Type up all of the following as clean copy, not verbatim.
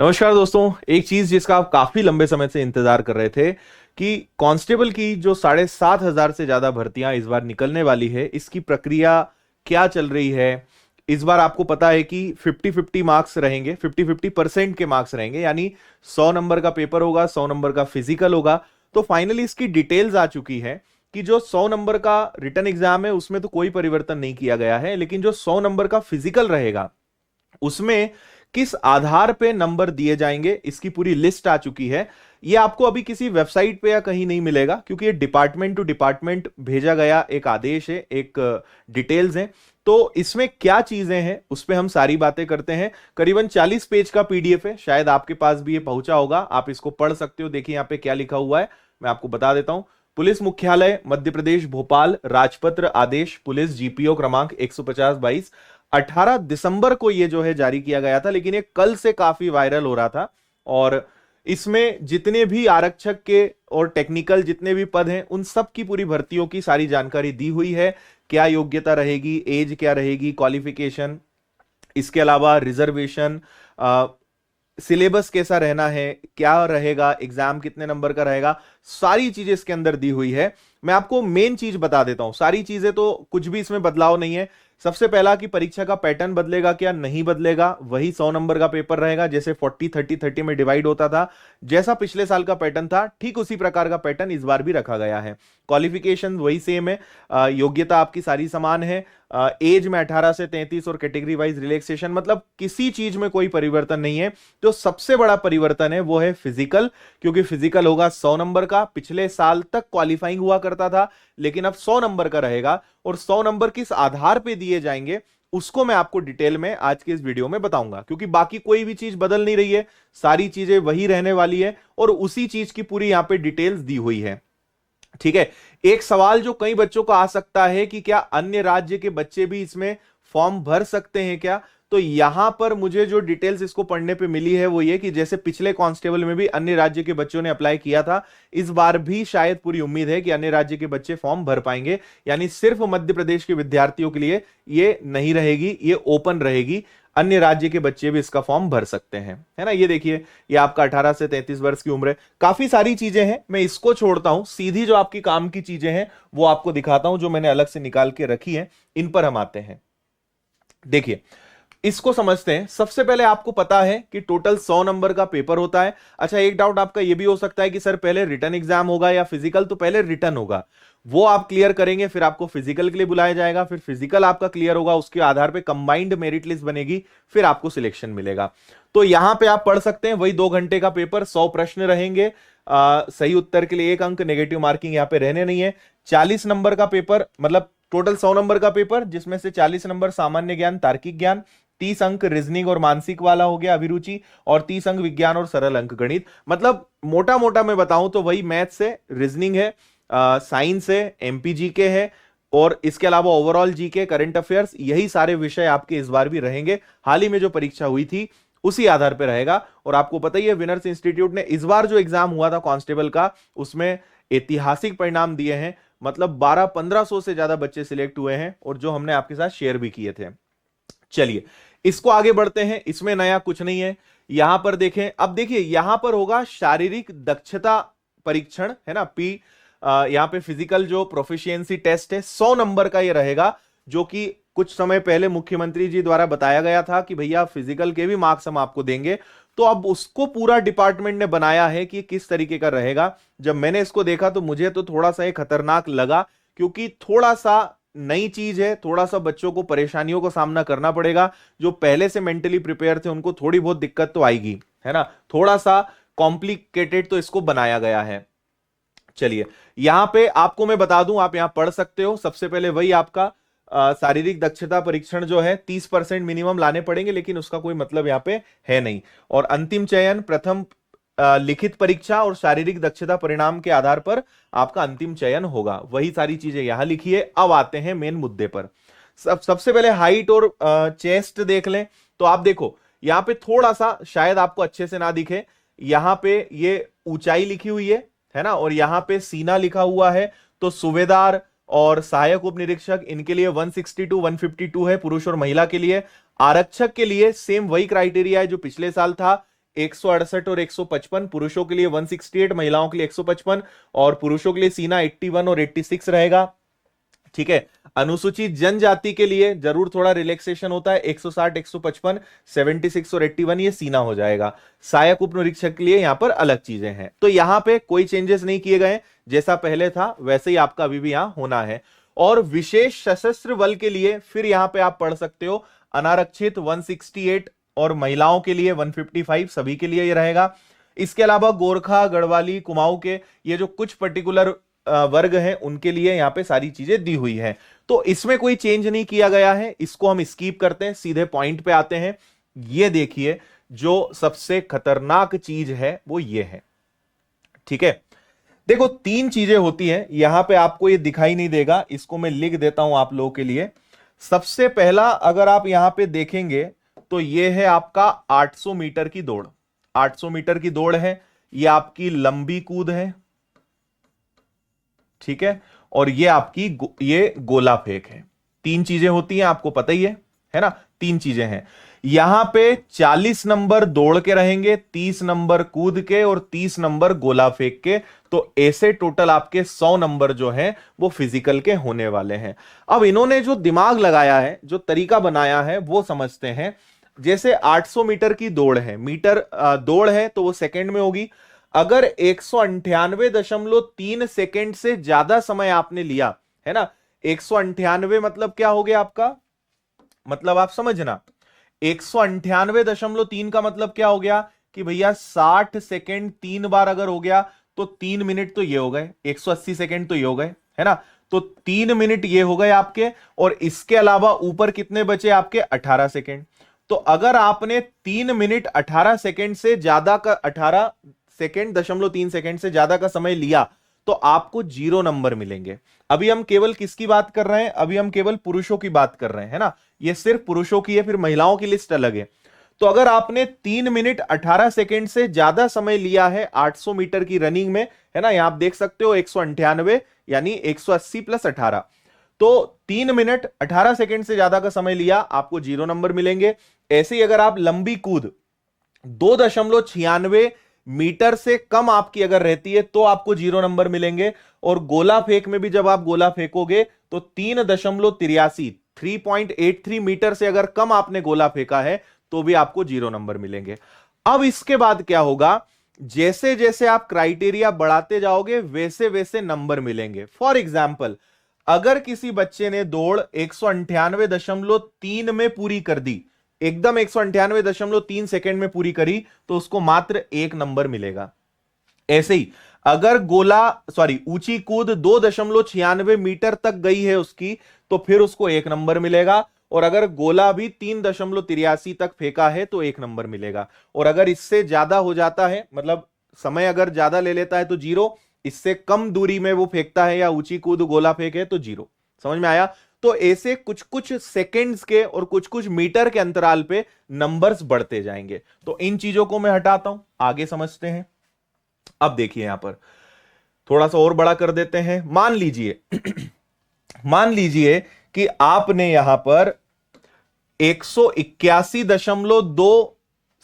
नमस्कार दोस्तों। एक चीज जिसका आप काफी लंबे समय से इंतजार कर रहे थे कि कांस्टेबल की जो 7,500 से ज्यादा भर्तियां इस बार निकलने वाली है, इसकी प्रक्रिया क्या चल रही है। इस बार आपको पता है कि 50-50 मार्क्स रहेंगे, 50-50% के मार्क्स रहेंगे, यानी 100 नंबर का पेपर होगा, 100 नंबर का फिजिकल होगा। तो फाइनली इसकी डिटेल्स आ चुकी है कि जो 100 नंबर का रिटन एग्जाम है उसमें तो कोई परिवर्तन नहीं किया गया है, लेकिन जो 100 नंबर का फिजिकल रहेगा उसमें किस आधार पे नंबर दिए जाएंगे इसकी पूरी लिस्ट आ चुकी है। ये आपको अभी किसी वेबसाइट पे या कहीं नहीं मिलेगा, क्योंकि ये डिपार्टमेंट टू डिपार्टमेंट भेजा गया एक आदेश है, एक डिटेल्स है। तो इसमें क्या चीजें हैं उस पे हम सारी बातें करते हैं। करीबन 40 पेज का पीडीएफ है, शायद आपके पास भी ये पहुंचा होगा, आप इसको पढ़ सकते हो। देखिए यहाँ पे क्या लिखा हुआ है, मैं आपको बता देता हूं। पुलिस मुख्यालय मध्य प्रदेश भोपाल, राजपत्र आदेश पुलिस जीपीओ क्रमांक 150/22, 18 दिसंबर को ये जो है जारी किया गया था, लेकिन ये कल से काफी वायरल हो रहा था। और इसमें जितने भी आरक्षक के और टेक्निकल जितने भी पद हैं उन सब की पूरी भर्तियों की सारी जानकारी दी हुई है। क्या योग्यता रहेगी, एज क्या रहेगी, क्वालिफिकेशन, इसके अलावा रिजर्वेशन, सिलेबस कैसा रहना है, क्या रहेगा, एग्जाम कितने नंबर का रहेगा, सारी चीजें इसके अंदर दी हुई है। मैं आपको मेन चीज बता देता हूं, सारी चीजें तो कुछ भी इसमें बदलाव नहीं है। सबसे पहला कि परीक्षा का पैटर्न बदलेगा क्या, नहीं बदलेगा, वही 100 नंबर का पेपर रहेगा। जैसे 40-30-30 में डिवाइड होता था, जैसा पिछले साल का पैटर्न था ठीक उसी प्रकार का पैटर्न इस बार भी रखा गया है। क्वालिफिकेशन वही सेम है, योग्यता आपकी सारी समान है। एज में 18 से 33 और कैटेगरी वाइज रिलैक्सेशन, मतलब किसी चीज में कोई परिवर्तन नहीं है। जो सबसे बड़ा परिवर्तन है वो है फिजिकल, क्योंकि फिजिकल होगा 100 नंबर का। पिछले साल तक क्वालिफाइंग हुआ करता था, लेकिन अब 100 नंबर का रहेगा। और 100 नंबर किस आधार पे दिए जाएंगे उसको मैं आपको डिटेल में आज के इस वीडियो में बताऊंगा, क्योंकि बाकी कोई भी चीज बदल नहीं रही है, सारी चीजें वही रहने वाली है और उसी चीज की पूरी यहां पे डिटेल्स दी हुई है। ठीक है। एक सवाल जो कई बच्चों को आ सकता है कि क्या अन्य राज्य के बच्चे भी इसमें फॉर्म भर सकते हैं क्या, तो यहां पर मुझे जो डिटेल्स इसको पढ़ने पे मिली है वो ये कि जैसे पिछले कांस्टेबल में भी अन्य राज्य के बच्चों ने अप्लाई किया था, इस बार भी शायद पूरी उम्मीद है कि अन्य राज्य के बच्चे फॉर्म भर पाएंगे। यानी सिर्फ मध्य प्रदेश के विद्यार्थियों के लिए ये नहीं रहेगी, ये ओपन रहेगी, अन्य राज्य के बच्चे भी इसका फॉर्म भर सकते हैं, है ना। ये देखिए, ये आपका 18 से 33 वर्ष की उम्र है। काफी सारी चीजें हैं, मैं इसको छोड़ता हूं, सीधी जो आपकी काम की चीजें हैं वो आपको दिखाता हूं, जो मैंने अलग से निकाल के रखी है, इन पर हम आते हैं। देखिए, इसको समझते हैं। सबसे पहले आपको पता है कि टोटल 100 नंबर का पेपर होता है। अच्छा, एक डाउट आपका यह भी हो सकता है कि सर पहले रिटन एग्जाम होगा या फिजिकल, तो पहले रिटन होगा, वो आप क्लियर करेंगे, फिर आपको फिजिकल के लिए बुलाया जाएगा, फिर फिजिकल आपका क्लियर होगा, उसके आधार पे कंबाइंड मेरिट लिस्ट बनेगी, फिर आपको सिलेक्शन मिलेगा। तो यहां पे आप पढ़ सकते हैं, वही 2 घंटे का पेपर, 100 प्रश्न रहेंगे। सही उत्तर के लिए 1 अंक, नेगेटिव मार्किंग यहां पे रहने नहीं है। 40 नंबर का पेपर, मतलब टोटल 100 नंबर का पेपर, जिसमें से 40 नंबर सामान्य ज्ञान तार्किक ज्ञान, 30 अंक रीजनिंग और मानसिक वाला हो गया अभिरुचि, और 30 अंक विज्ञान और सरल अंक गणित। मतलब मोटा मोटा मैं बताऊं तो वही मैथ्स है, रीजनिंग है, साइंस है, एमपी जीके है, और इसके अलावा ओवरऑल जीके, करंट अफेयर्स, यही सारे विषय आपके इस बार भी रहेंगे। हाल ही में जो परीक्षा हुई थी उसी आधार पर रहेगा। और आपको पता ही है, विनर्स इंस्टीट्यूट ने इस बार जो एग्जाम हुआ था कांस्टेबल का, उसमें ऐतिहासिक परिणाम दिए हैं। मतलब 1200-1500 से ज्यादा बच्चे सिलेक्ट हुए हैं, और जो हमने आपके साथ शेयर भी किए थे। चलिए, इसको आगे बढ़ते हैं। इसमें नया कुछ नहीं है। यहां पर देखें, अब देखिए यहां पर होगा शारीरिक दक्षता परीक्षण, है ना, पी। यहां पे फिजिकल जो प्रोफिशिएंसी टेस्ट है 100 नंबर का ये रहेगा, जो कि कुछ समय पहले मुख्यमंत्री जी द्वारा बताया गया था कि भैया फिजिकल के भी मार्क्स हम आपको देंगे। तो अब उसको पूरा डिपार्टमेंट ने बनाया है कि किस तरीके का रहेगा। जब मैंने इसको देखा तो मुझे तो थोड़ा सा ये खतरनाक लगा, क्योंकि थोड़ा सा नई चीज है, थोड़ा सा बच्चों को परेशानियों का सामना करना पड़ेगा। जो पहले से मेंटली प्रिपेयर थे उनको थोड़ी बहुत दिक्कत तो आएगी, है ना, थोड़ा सा कॉम्प्लिकेटेड तो इसको बनाया गया है। चलिए, यहां पे आपको मैं बता दूं, आप यहां पढ़ सकते हो। सबसे पहले वही आपका शारीरिक दक्षता परीक्षण जो है 30% मिनिमम लाने पड़ेंगे, लेकिन उसका कोई मतलब यहां पे है नहीं। और अंतिम चयन, प्रथम लिखित परीक्षा और शारीरिक दक्षता परिणाम के आधार पर आपका अंतिम चयन होगा। वही सारी चीजें यहां लिखी है। अब आते हैं मेन मुद्दे पर। सबसे पहले हाइट और चेस्ट देख लें। तो आप देखो, यहां पे थोड़ा सा शायद आपको अच्छे से ना दिखे, यहां पे ये ऊंचाई लिखी हुई है ना, और यहां पे सीना लिखा हुआ है। तो सूबेदार और सहायक उप निरीक्षक, इनके लिए 162-152 है, पुरुष और महिला के लिए। आरक्षक के लिए सेम वही क्राइटेरिया है जो पिछले साल था, 168 और 155, पुरुषों के लिए 168, महिलाओं के लिए 155, और पुरुषों के लिए सीना 81 और 86 रहेगा। ठीक है, अनुसूचित जनजाति के लिए जरूर थोड़ा रिलैक्सेशन होता है, 160, 155, 76 और 81 ये सीना हो जाएगा। सहायक उप निरीक्षक के लिए यहां पर अलग चीजें हैं। तो यहां पे कोई चेंजेस नहीं किए गए, जैसा पहले था वैसे ही आपका अभी भी यहां होना है। और विशेष सशस्त्र बल के लिए फिर यहां पे आप पढ़ सकते हो, अनारक्षित 168 और महिलाओं के लिए 155, सभी के लिए ये रहेगा। इसके अलावा गोरखा, गढ़वाली, कुमाऊं के ये जो कुछ पर्टिकुलर वर्ग हैं उनके लिए यहां पे सारी चीजें दी हुई है। तो इसमें कोई चेंज नहीं किया गया है, इसको हम स्कीप करते हैं, सीधे पॉइंट पे आते हैं। ये देखिए, जो सबसे खतरनाक चीज है वो ये है। ठीक है, देखो 3 चीजें होती हैं, यहां पे आपको ये दिखाई नहीं देगा, इसको मैं लिख देता हूं आप लोगों के लिए। सबसे पहला अगर आप यहां पे देखेंगे तो ये है आपका 800 मीटर की दौड़। 800 मीटर की दौड़ है, ये आपकी लंबी कूद है। ठीक है, और ये आपकी ये गोला फेंक है। 3 चीजें होती हैं, आपको पता ही है ना, 3 चीजें हैं। यहां पे 40 नंबर दौड़ के रहेंगे, 30 नंबर कूद के और 30 नंबर गोला फेंक के। तो ऐसे टोटल आपके 100 नंबर जो हैं वो फिजिकल के होने वाले हैं। अब इन्होंने जो दिमाग लगाया है, जो तरीका बनाया है, वो समझते हैं। जैसे 800 मीटर की दौड़ है, मीटर दौड़ है तो वो सेकंड में होगी। अगर 198.3 सेकंड से ज्यादा समय आपने लिया है ना, 198 मतलब क्या हो गया आपका, मतलब आप समझना, 198.3 का मतलब क्या हो गया कि भैया 60 सेकंड 3 बार अगर हो गया तो 3 मिनट तो ये हो गए, 180 सेकंड तो ये हो गए, है ना। तो 3 मिनट ये हो गए आपके, और इसके अलावा ऊपर कितने बचे आपके, 18 सेकंड। तो अगर आपने 3 मिनट 18 सेकंड से ज्यादा का 18 सेकंड 0.3 सेकंड से ज्यादा का समय लिया तो आपको 0 नंबर मिलेंगे। अभी हम केवल किसकी बात कर रहे हैं, अभी हम केवल पुरुषों की बात कर रहे हैं, है ना। ये सिर्फ पुरुषों की है, फिर महिलाओं की लिस्ट अलग है। तो अगर आपने 3 मिनट 18 सेकंड से ज्यादा समय लिया है 800 मीटर की रनिंग में, है ना, यहां आप देख सकते हो 198 यानी 180 प्लस 18, तो 3 मिनट 18 सेकंड से ज्यादा का समय लिया, आपको 0 नंबर मिलेंगे। ऐसे ही अगर आप लंबी कूद 2.96 मीटर से कम आपकी अगर रहती है तो आपको 0 नंबर मिलेंगे। और गोला फेंक में भी जब आप गोला फेंकोगे तो 3.83 मीटर से अगर कम आपने गोला फेंका है तो भी आपको 0 नंबर मिलेंगे। अब इसके बाद क्या होगा, जैसे जैसे आप क्राइटेरिया बढ़ाते जाओगे वैसे वैसे नंबर मिलेंगे। फॉर एग्जाम्पल, अगर किसी बच्चे ने दौड़ 198.3 में पूरी कर दी, एकदम 198.3 सेकंड में पूरी करी, तो उसको मात्र 1 नंबर मिलेगा। ऐसे ही अगर ऊंची कूद 2.96 मीटर तक गई है उसकी, तो फिर उसको 1 नंबर मिलेगा। और अगर गोला भी 3.83 तक फेंका है तो 1 नंबर मिलेगा। और अगर इससे ज्यादा हो जाता है, मतलब समय अगर ज्यादा ले लेता है तो 0, इससे कम दूरी में वो फेंकता है या ऊंची कूद गोला फेंके तो 0। समझ में आया। तो ऐसे कुछ कुछ सेकंड्स के और कुछ कुछ मीटर के अंतराल पे नंबर्स बढ़ते जाएंगे। तो इन चीजों को मैं हटाता हूं, आगे समझते हैं। अब देखिए यहां पर थोड़ा सा और बड़ा कर देते हैं। मान लीजिए कि आपने यहां पर 181.2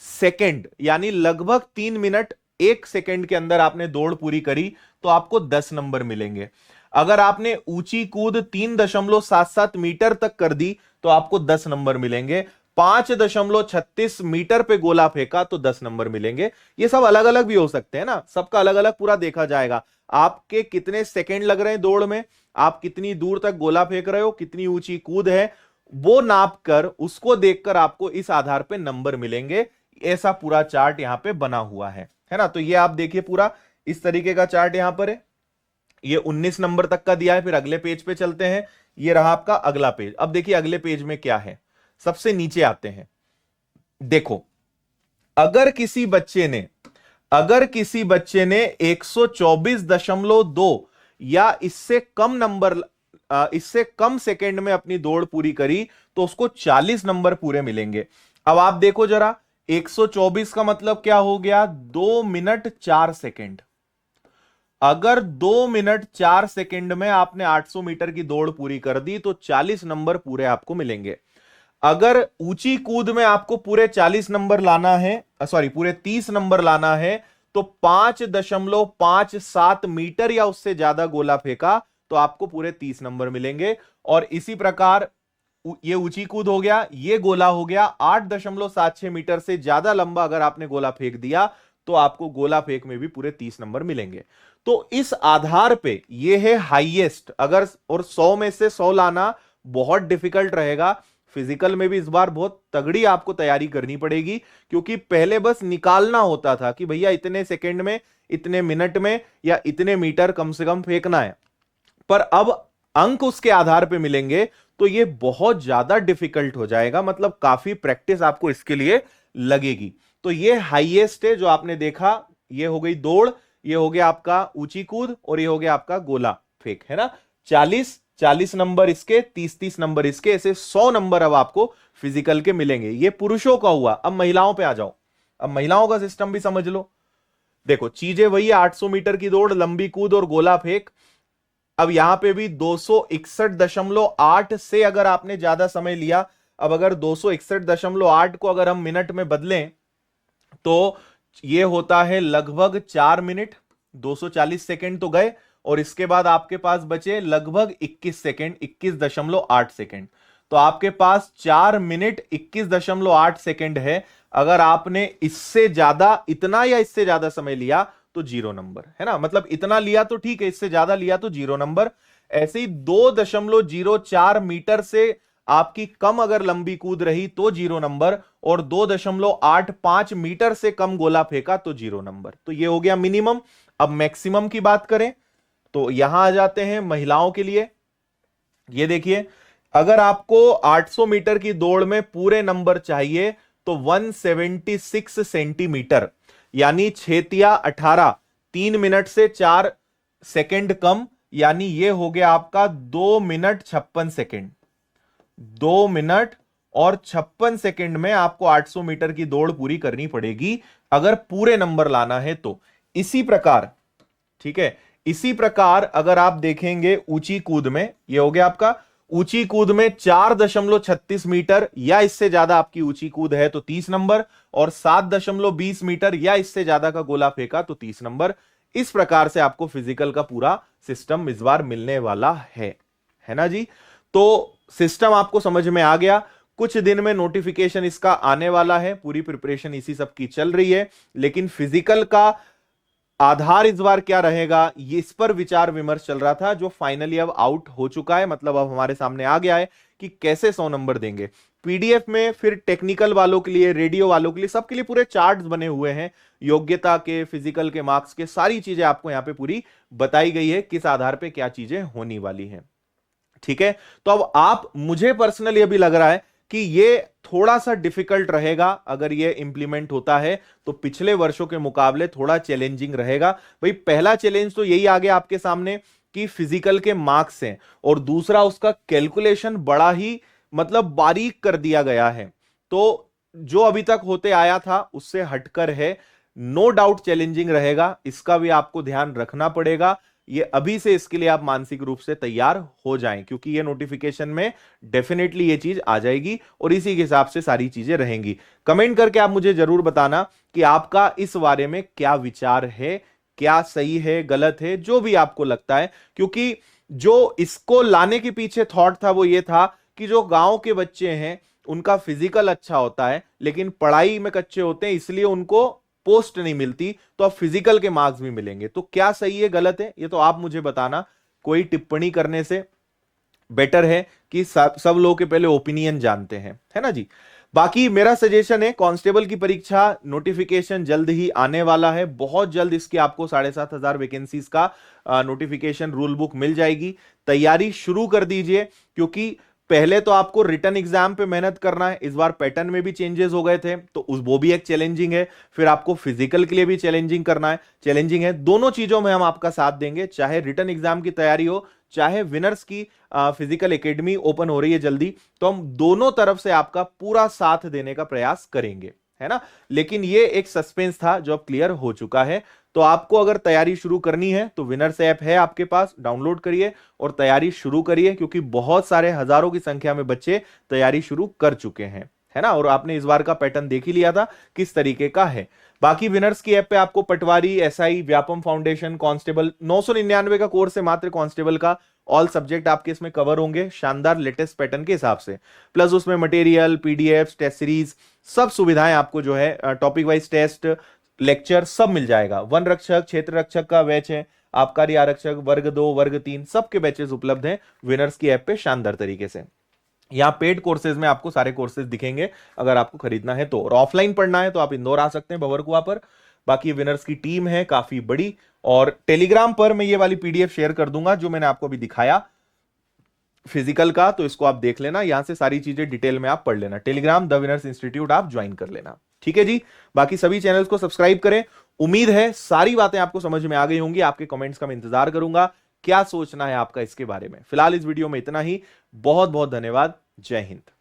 सेकंड यानी लगभग 3 मिनट 1 सेकंड के अंदर आपने दौड़ पूरी करी, तो आपको 10 नंबर मिलेंगे। अगर आपने ऊंची कूद 3.77 मीटर तक कर दी तो आपको 10 नंबर मिलेंगे। 5.36 मीटर पे गोला फेंका तो 10 नंबर मिलेंगे। ये सब अलग अलग भी हो सकते हैं ना, सबका अलग अलग पूरा देखा जाएगा। आपके कितने सेकंड लग रहे हैं दौड़ में, आप कितनी दूर तक गोला फेंक रहे हो, कितनी ऊंची कूद है, वो नाप कर उसको देखकर आपको इस आधार पे नंबर मिलेंगे। ऐसा पूरा चार्ट यहां पे बना हुआ है ना। तो ये आप देखिए पूरा इस तरीके का चार्ट यहां पर है। ये 19 नंबर तक का दिया है। फिर अगले पेज पे चलते हैं, ये रहा आपका अगला पेज। अब देखिए अगले पेज में क्या है, सबसे नीचे आते हैं। देखो, अगर किसी बच्चे ने 124.2 या इससे कम सेकंड में अपनी दौड़ पूरी करी तो उसको 40 नंबर पूरे मिलेंगे। अब आप देखो जरा, 124 का मतलब क्या हो गया, 2 मिनट 4 सेकंड। अगर 2 मिनट 4 सेकंड में आपने 800 मीटर की दौड़ पूरी कर दी तो 40 नंबर पूरे आपको मिलेंगे। अगर ऊंची कूद में आपको पूरे 40 नंबर लाना है, सॉरी पूरे 30 नंबर लाना है, तो 5.57 मीटर या उससे ज्यादा गोला फेंका तो आपको पूरे 30 नंबर मिलेंगे। और इसी प्रकार ये ऊंची कूद हो गया, ये गोला हो गया, 8.76 मीटर से ज्यादा लंबा अगर आपने गोला फेंक दिया तो आपको गोला फेंक में भी पूरे 30 नंबर मिलेंगे। तो इस आधार पे ये है हाईएस्ट। अगर और 100 में से 100 लाना बहुत डिफिकल्ट रहेगा। फिजिकल में भी इस बार बहुत तगड़ी आपको तैयारी करनी पड़ेगी, क्योंकि पहले बस निकालना होता था कि भैया इतने सेकंड में, इतने मिनट में या इतने मीटर कम से कम फेंकना है, पर अब अंक उसके आधार पे मिलेंगे तो ये बहुत ज्यादा डिफिकल्ट हो जाएगा। मतलब काफी प्रैक्टिस आपको इसके लिए लगेगी। तो ये हाईएस्ट है जो आपने देखा, ये हो गई दौड़, ये हो गया आपका ऊंची कूद, और ये हो गया आपका गोला फेंक, है ना। 40 नंबर इसके, 30 नंबर इसके, ऐसे 100 नंबर अब आपको फिजिकल के मिलेंगे। ये पुरुषों का हुआ। अब महिलाओं पे आ जाओ। अब महिलाओं का सिस्टम भी समझ लो। देखो चीजें वही, 800 मीटर की दौड़, लंबी कूद और गोला फेंक। अब यहां पे भी 261.8 से अगर आपने ज्यादा समय लिया, अब अगर 261.8 को अगर हम मिनट में बदलें तो ये होता है लगभग 4 मिनट, 240 सेकंड तो गए, और इसके बाद आपके पास बचे लगभग 21 सेकंड, 21.8 सेकंड। तो आपके पास 4 मिनट 21.8 सेकंड है। अगर आपने इससे ज्यादा, इतना या इससे ज्यादा समय लिया तो 0 नंबर, है ना। मतलब इतना लिया तो ठीक है, इससे ज्यादा लिया तो 0 नंबर। ऐसे ही 2.04 मीटर से आपकी कम अगर लंबी कूद रही तो 0 नंबर, और 2.85 मीटर से कम गोला फेंका तो 0 नंबर। तो ये हो गया मिनिमम। अब मैक्सिमम की बात करें तो यहां आ जाते हैं महिलाओं के लिए। ये देखिए, अगर आपको 800 मीटर की दौड़ में पूरे नंबर चाहिए तो 176 सेंटीमीटर, यानी 6×18, 3 मिनट से 4 सेकंड कम, यानी ये हो गया आपका 2 मिनट 56 सेकंड। 2 मिनट और 56 सेकंड में आपको 800 मीटर की दौड़ पूरी करनी पड़ेगी अगर पूरे नंबर लाना है तो। इसी प्रकार, ठीक है, इसी प्रकार अगर आप देखेंगे ऊंची कूद में, ये हो गया आपका ऊंची कूद में 4.36 मीटर या इससे ज्यादा आपकी ऊंची कूद है तो 30 नंबर, और 7.20 मीटर या इससे ज्यादा का गोला फेंका तो 30 नंबर। इस प्रकार से आपको फिजिकल का पूरा सिस्टम इस बार मिलने वाला है ना जी। तो सिस्टम आपको समझ में आ गया। कुछ दिन में नोटिफिकेशन इसका आने वाला है, पूरी प्रिपरेशन इसी सब की चल रही है, लेकिन फिजिकल का आधार इस बार क्या रहेगा, ये इस पर विचार विमर्श चल रहा था, जो फाइनली अब आउट हो चुका है। मतलब अब हमारे सामने आ गया है कि कैसे 100 नंबर देंगे। पीडीएफ में फिर टेक्निकल वालों के लिए, रेडियो वालों के लिए, सबके लिए पूरे चार्ट्स बने हुए हैं, योग्यता के, फिजिकल के मार्क्स के, सारी चीजें आपको यहां पे पूरी बताई गई है, किस आधार पे क्या चीजें होने वाली हैं। ठीक है, तो अब आप, मुझे पर्सनली अभी लग रहा है कि ये थोड़ा सा डिफिकल्ट रहेगा। अगर ये इंप्लीमेंट होता है तो पिछले वर्षों के मुकाबले थोड़ा चैलेंजिंग रहेगा। भाई पहला चैलेंज तो यही आ गया आपके सामने कि फिजिकल के मार्क्स हैं, और दूसरा उसका कैलकुलेशन बड़ा ही मतलब बारीक कर दिया गया है। तो जो अभी तक होते आया था उससे हटकर है, नो डाउट चैलेंजिंग रहेगा, इसका भी आपको ध्यान रखना पड़ेगा। ये अभी से इसके लिए आप मानसिक रूप से तैयार हो जाएं, क्योंकि ये नोटिफिकेशन में डेफिनेटली ये चीज आ जाएगी और इसी के हिसाब से सारी चीजें रहेंगी। कमेंट करके आप मुझे जरूर बताना कि आपका इस बारे में क्या विचार है, क्या सही है, गलत है, जो भी आपको लगता है। क्योंकि जो इसको लाने के पीछे थॉट था वो ये था कि जो गांव के बच्चे हैं उनका फिजिकल अच्छा होता है लेकिन पढ़ाई में कच्चे होते हैं, इसलिए उनको पोस्ट नहीं मिलती, तो अब फिजिकल के मार्क्स भी मिलेंगे। तो क्या सही है गलत है ये तो आप मुझे बताना। कोई टिप्पणी करने से बेटर है कि सब लोगों के पहले ओपिनियन जानते हैं, है ना जी। बाकी मेरा सजेशन है, कांस्टेबल की परीक्षा नोटिफिकेशन जल्द ही आने वाला है, बहुत जल्द इसकी आपको 7,500 वैकेंसीज का नोटिफिकेशन रूल बुक मिल जाएगी। तैयारी शुरू कर दीजिए, क्योंकि पहले तो आपको रिटन एग्जाम पे मेहनत करना है, इस बार पैटर्न में भी चेंजेस हो गए थे तो वो भी एक चैलेंजिंग है। फिर आपको फिजिकल के लिए भी चैलेंजिंग है। दोनों चीजों में हम आपका साथ देंगे, चाहे रिटन एग्जाम की तैयारी हो, चाहे विनर्स की फिजिकल एकेडमी ओपन हो रही है जल्दी, तो हम दोनों तरफ से आपका पूरा साथ देने का प्रयास करेंगे। है ना। लेकिन ये एक सस्पेंस था जो अब क्लियर हो चुका है। तो आपको अगर तैयारी शुरू करनी है तो विनर्स ऐप है आपके पास, डाउनलोड करिए और तैयारी शुरू करिए, क्योंकि बहुत सारे हजारों की संख्या में बच्चे तैयारी शुरू कर चुके हैं, है ना। और आपने इस बार का पैटर्न देख ही लिया था किस तरीके का है। बाकी विनर्स की ऐप पे आपको पटवारी, एसआई, व्यापम फाउंडेशन, कांस्टेबल 999 का कोर्स है मात्र कांस्टेबल का। ऑल सब्जेक्ट आपके इसमें कवर होंगे शानदार लेटेस्ट पैटर्न के हिसाब से। प्लस उसमें मटेरियल, पीडीएफ, टेस्ट सीरीज, सब सुविधाएं आपको जो है टॉपिक वाइज टेस्ट, लेक्चर सब मिल जाएगा। वन रक्षक, क्षेत्र रक्षक का बैच है, आबकारी आरक्षक, वर्ग 2, वर्ग 3 सबके बैचेस उपलब्ध हैं विनर्स की ऐप पे शानदार तरीके से। यहाँ पेड कोर्सेज में आपको सारे कोर्सेज दिखेंगे अगर आपको खरीदना है तो। और ऑफलाइन पढ़ना है तो आप इंदौर आ सकते हैं भंवरकुआ पर। बाकी विनर्स की टीम है काफी बड़ी, और टेलीग्राम पर मैं ये वाली पीडीएफ शेयर कर दूंगा जो मैंने आपको अभी दिखाया फिजिकल का, तो इसको आप देख लेना, यहां से सारी चीजें डिटेल में आप पढ़ लेना। टेलीग्राम द विनर्स इंस्टीट्यूट आप ज्वाइन कर लेना, ठीक है जी। बाकी सभी चैनल्स को सब्सक्राइब करें। उम्मीद है सारी बातें आपको समझ में आ गई होंगी। आपके कमेंट्स का मैं इंतजार करूंगा, क्या सोचना है आपका इसके बारे में। फिलहाल इस वीडियो में इतना ही। बहुत बहुत धन्यवाद। जय हिंद।